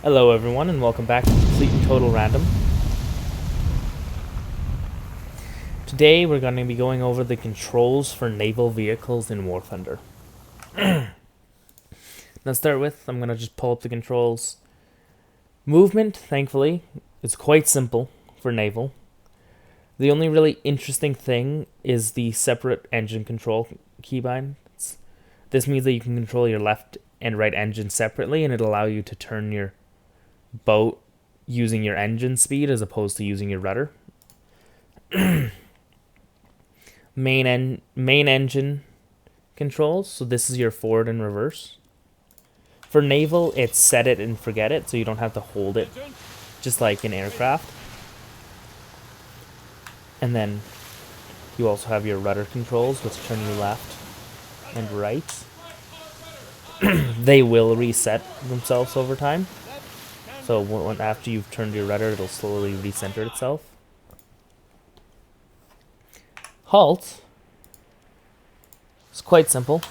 Hello everyone and welcome back to Complete and Total Random. Today we're going to be going over the controls for naval vehicles in War Thunder. Now to start with, I'm going to just pull up the controls. Movement, thankfully, is quite simple for naval. The only really interesting thing is the separate engine control keybinds. This means that you can control your left and right engine separately, and it'll allow you to turn your boat using your engine speed as opposed to using your rudder. main engine controls, so this is your forward and reverse. For naval, it's set it and forget it, so you don't have to hold it, just like in aircraft. And then you also have your rudder controls, which turn you left and right. They will reset themselves over time. So after you've turned your rudder, it'll slowly recenter itself. Halt is quite simple.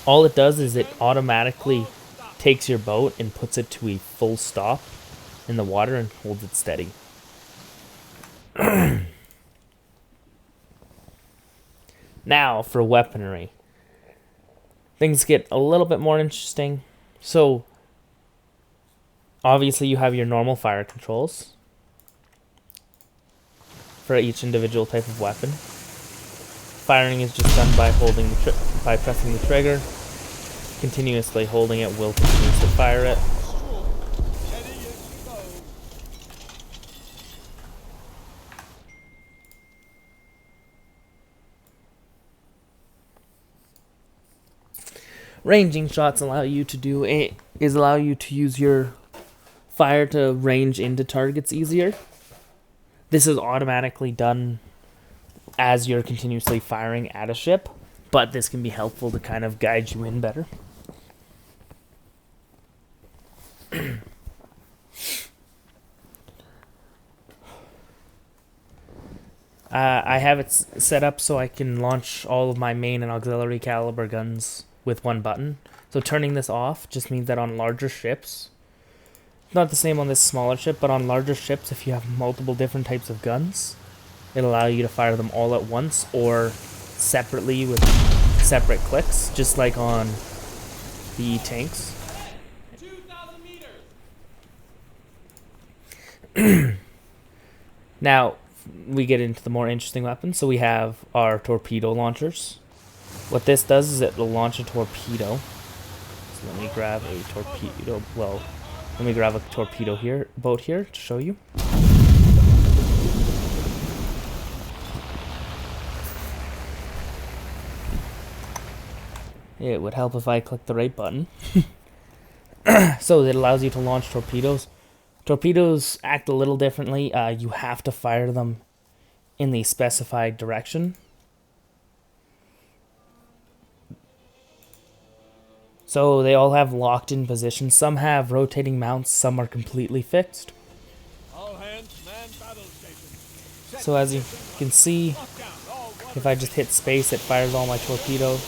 All it does is it automatically takes your boat and puts it to a full stop in the water and holds it steady. Now for weaponry. Things get a little bit more interesting. So obviously you have your normal fire controls for each individual type of weapon. Firing is just done by by pressing the trigger. Continuously holding it will continuously fire it. Ranging shots allow you to use your fire to range into targets easier. This is automatically done as you're continuously firing at a ship, but this can be helpful to kind of guide you in better. I have it set up so I can launch all of my main and auxiliary caliber guns with one button. So turning this off just means that on larger ships, not the same on this smaller ship, but on larger ships, if you have multiple different types of guns, it'll allow you to fire them all at once or separately with separate clicks, just like on the tanks. 2,000 meters. Now we get into the more interesting weapons. So we have our torpedo launchers. What this does is it will launch a torpedo. So let me grab a torpedo. Well, let me grab a torpedo boat here to show you. It would help if I click the right button. So it allows you to launch torpedoes. Torpedoes act a little differently. You have to fire them in the specified direction. So they all have locked in positions. Some have rotating mounts, some are completely fixed. All hands, man battle station. So as you can see, if I just hit space, it fires all my torpedoes.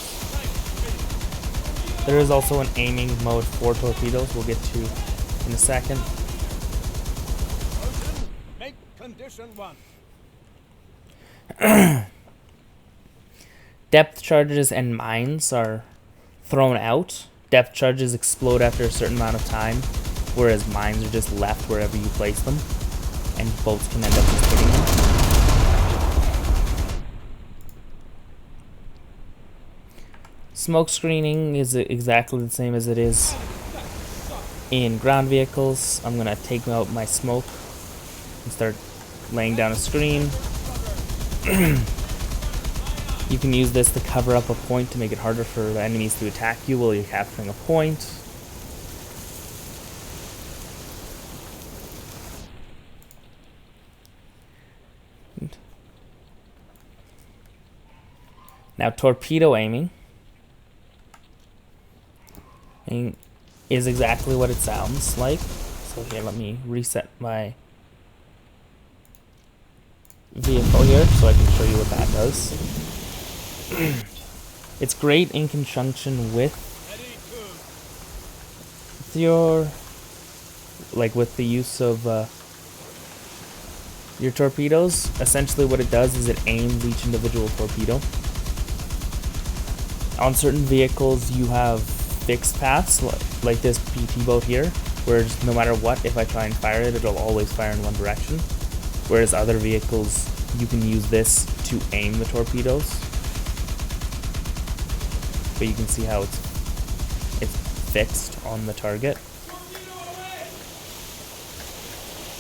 There is also an aiming mode for torpedoes we'll get to in a second. Make condition 1. Depth charges and mines are thrown out. Depth charges explode after a certain amount of time, whereas mines are just left wherever you place them, and boats can end up just hitting them. Smoke screening is exactly the same as it is in ground vehicles. I'm going to take out my smoke and start laying down a screen. You can use this to cover up a point to make it harder for the enemies to attack you while you're capturing a point. Now torpedo aiming is exactly what it sounds like. So here, let me reset my vehicle here so I can show you what that does. It's great in conjunction with your like with the use of your torpedoes, essentially what it does is it aims each individual torpedo. On certain vehicles, you have fixed paths, like this PT boat here, where no matter what, if I try and fire it, it'll always fire in one direction. Whereas other vehicles, you can use this to aim the torpedoes. But you can see how it's fixed on the target,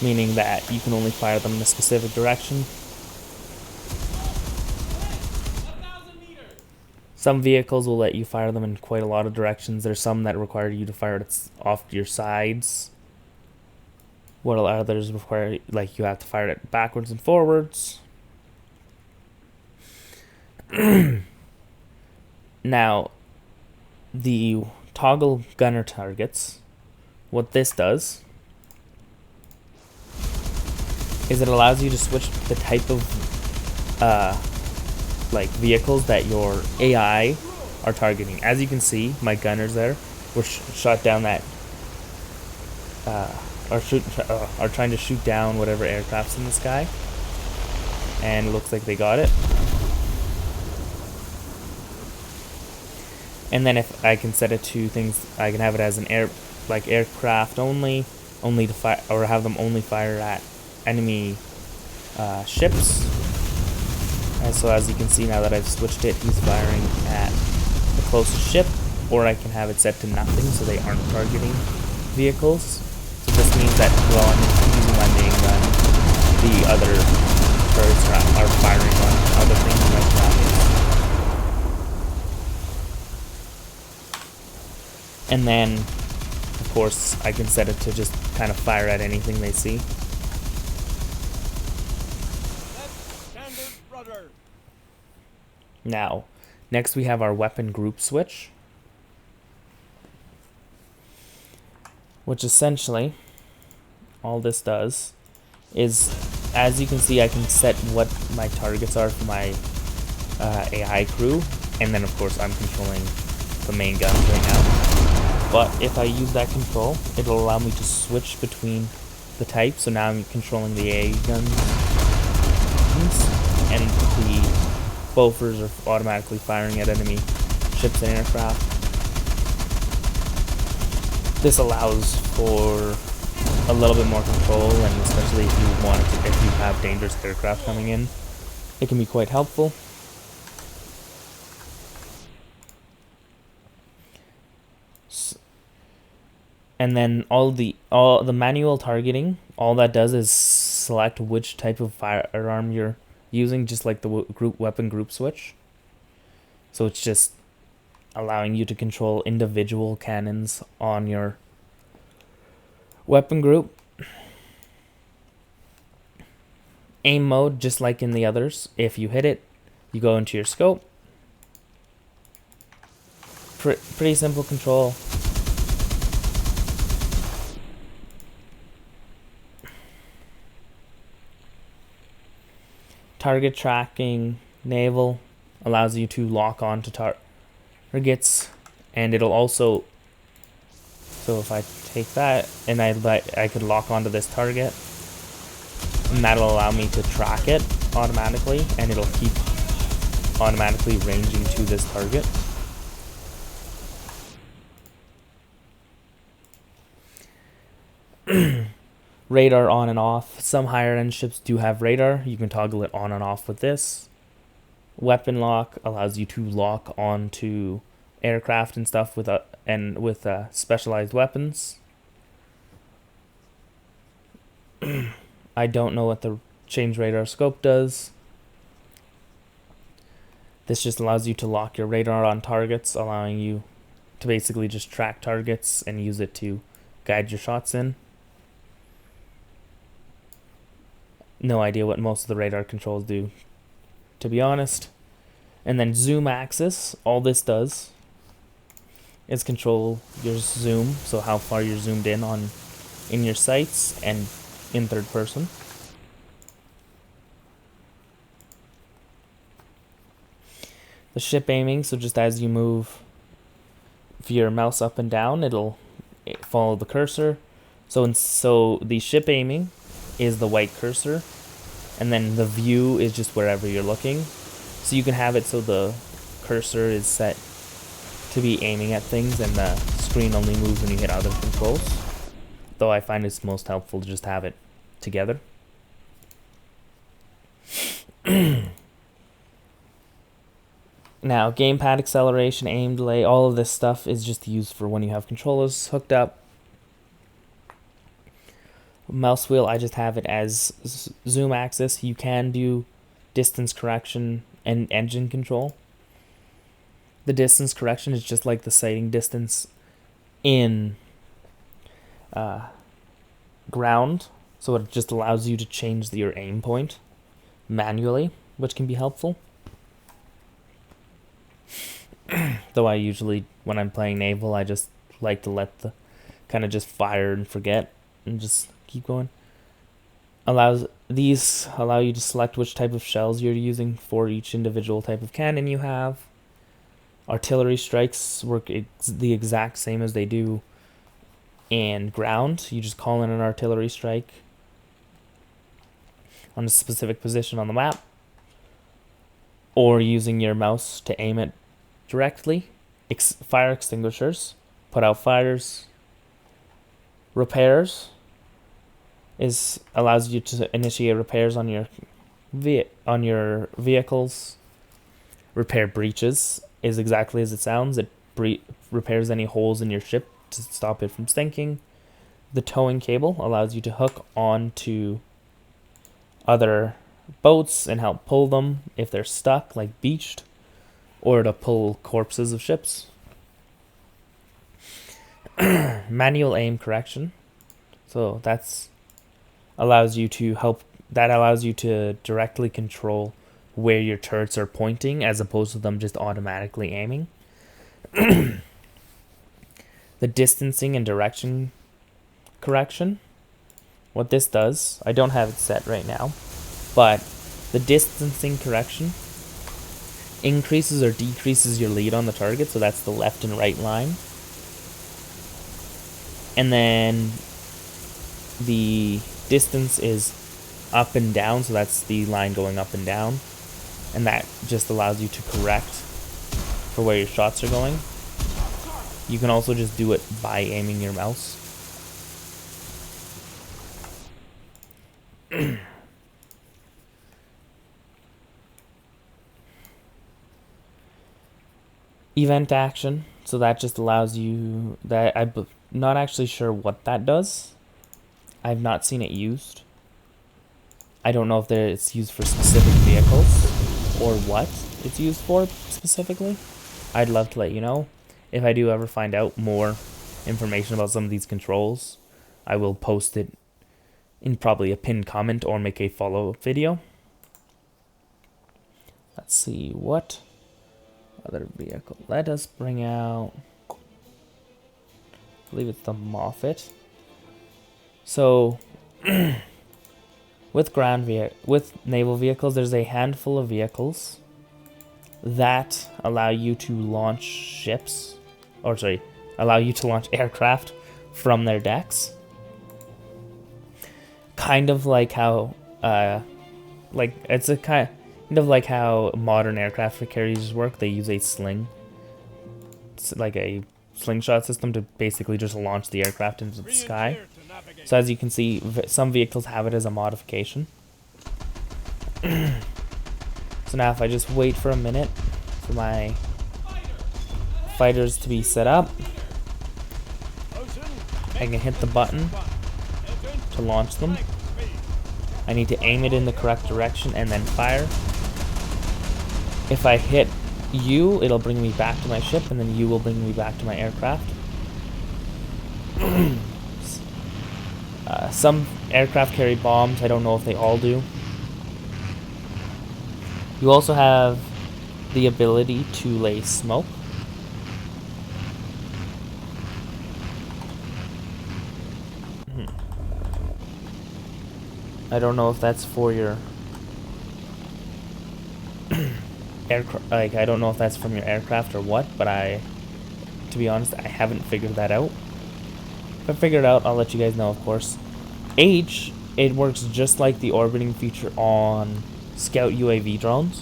meaning that you can only fire them in a specific direction. Some vehicles will let you fire them in quite a lot of directions. There's some that require you to fire it off to your sides. While others require, like, you have to fire it backwards and forwards. Now, the toggle gunner targets, what this does is it allows you to switch the type of like vehicles that your AI are targeting. As you can see, my gunners there were shot down that are trying to shoot down whatever aircraft's in the sky, and it looks like they got it. And then if I can set it to things, I can have it as an aircraft only to fire, or have them only fire at enemy ships. And so as you can see, now that I've switched it, he's firing at the closest ship, or I can have it set to nothing so they aren't targeting vehicles. So this means that while I'm using my main gun, the other turrets are firing on other things like rockets. And then, of course, I can set it to just kind of fire at anything they see. Now, next we have our weapon group switch, which essentially all this does is, as you can see, I can set what my targets are for my AI crew, and then of course I'm controlling the main guns right now. But if I use that control, it'll allow me to switch between the types. So now I'm controlling the AA guns, and the Bofors are automatically firing at enemy ships and aircraft. This allows for a little bit more control, and especially if you have dangerous aircraft coming in, it can be quite helpful. And then all the manual targeting, all that does is select which type of firearm you're using, just like the weapon group switch. So it's just allowing you to control individual cannons on your weapon group. Aim mode, just like in the others, if you hit it, you go into your scope. Pretty simple control. Target tracking, Naval, allows you to lock on to targets, and it'll also, so if I take that and I could lock onto this target, and that'll allow me to track it automatically, and it'll keep automatically ranging to this target. Radar on and off. Some higher end ships do have radar. You can toggle it on and off with this. Weapon lock allows you to lock onto aircraft and stuff with specialized weapons. I don't know what the change radar scope does. This just allows you to lock your radar on targets, allowing you to basically just track targets and use it to guide your shots in. No idea what most of the radar controls do, to be honest. And then zoom axis, all this does is control your zoom, so how far you're zoomed in your sights and in third person. The ship aiming, so just as you move your mouse up and down, it'll follow the cursor. So the ship aiming is the white cursor, and then the view is just wherever you're looking. So you can have it so the cursor is set to be aiming at things, and the screen only moves when you hit other controls. Though I find it's most helpful to just have it together. Now, gamepad acceleration, aim delay, all of this stuff is just used for when you have controllers hooked up. Mouse wheel, I just have it as zoom axis. You can do distance correction and engine control. The distance correction is just like the sighting distance in ground, so it just allows you to change your aim point manually, which can be helpful. Though I usually, when I'm playing Naval, I just like to let the kind of just fire and forget and just keep going. These allow you to select which type of shells you're using for each individual type of cannon you have. Artillery strikes work the exact same as they do in ground. You just call in an artillery strike on a specific position on the map, or using your mouse to aim it directly. Fire extinguishers, put out fires. Repairs allows you to initiate repairs on your vehicles. Repair breaches is exactly as it sounds. It repairs any holes in your ship to stop it from sinking. The towing cable allows you to hook onto other boats and help pull them if they're stuck, like beached, or to pull corpses of ships. Manual aim correction. So that allows you to directly control where your turrets are pointing as opposed to them just automatically aiming. The distancing and direction correction. What this does, I don't have it set right now, but the distancing correction increases or decreases your lead on the target, so that's the left and right line. And then the distance is up and down, so that's the line going up and down. And that just allows you to correct for where your shots are going. You can also just do it by aiming your mouse. Event action, so that just allows you, I'm not actually sure what that does. I've not seen it used. I don't know if it's used for specific vehicles or what it's used for specifically. I'd love to let you know. If I do ever find out more information about some of these controls, I will post it in probably a pinned comment or make a follow-up video. Let's see, what other vehicle? Let us bring out, I believe it's the Moffat. So, with naval vehicles, there's a handful of vehicles that allow you to launch ships, allow you to launch aircraft from their decks. Kind of like how, it's a kind of like how modern aircraft carriers work. They use a sling. It's like a slingshot system to basically just launch the aircraft into the sky. So as you can see, some vehicles have it as a modification. So now if I just wait for a minute for my fighters to be set up, I can hit the button to launch them. I need to aim it in the correct direction and then fire. If I hit U, it'll bring me back to my ship, and then U will bring me back to my aircraft. Some aircraft carry bombs. I don't know if they all do. You also have the ability to lay smoke. I don't know if that's for your aircraft. Like, I don't know if that's from your aircraft or what, but to be honest, I haven't figured that out. If I figure it out, I'll let you guys know, of course. H, it works just like the orbiting feature on Scout UAV drones,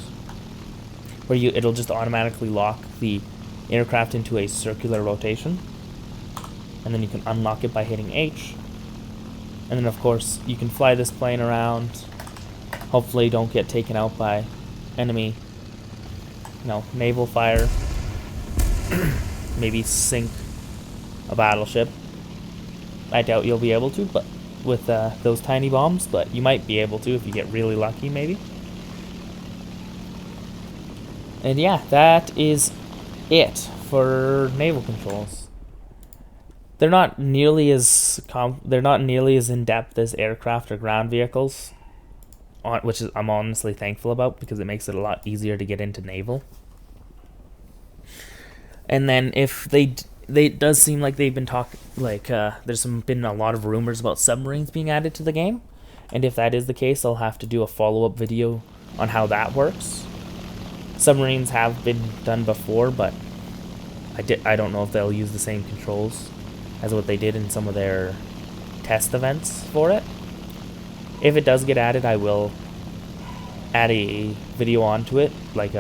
where it'll just automatically lock the aircraft into a circular rotation, and then you can unlock it by hitting H. And then, of course, you can fly this plane around. Hopefully, don't get taken out by enemy, naval fire. Maybe sink a battleship. I doubt you'll be able to, but with those tiny bombs, but you might be able to if you get really lucky, maybe. And yeah, that is it for naval controls. They're not nearly as in depth as aircraft or ground vehicles, which I'm honestly thankful about because it makes it a lot easier to get into naval. And then if it does seem like they've been there's been a lot of rumors about submarines being added to the game, and if that is the case, I'll have to do a follow-up video on how that works. Submarines have been done before, but I don't know if they'll use the same controls as what they did in some of their test events for it. If it does get added, I will add a video onto it, like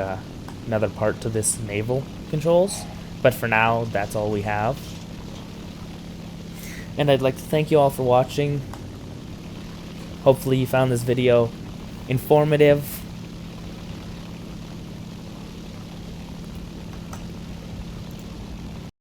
another part to this naval controls. But for now, that's all we have. And I'd like to thank you all for watching. Hopefully you found this video informative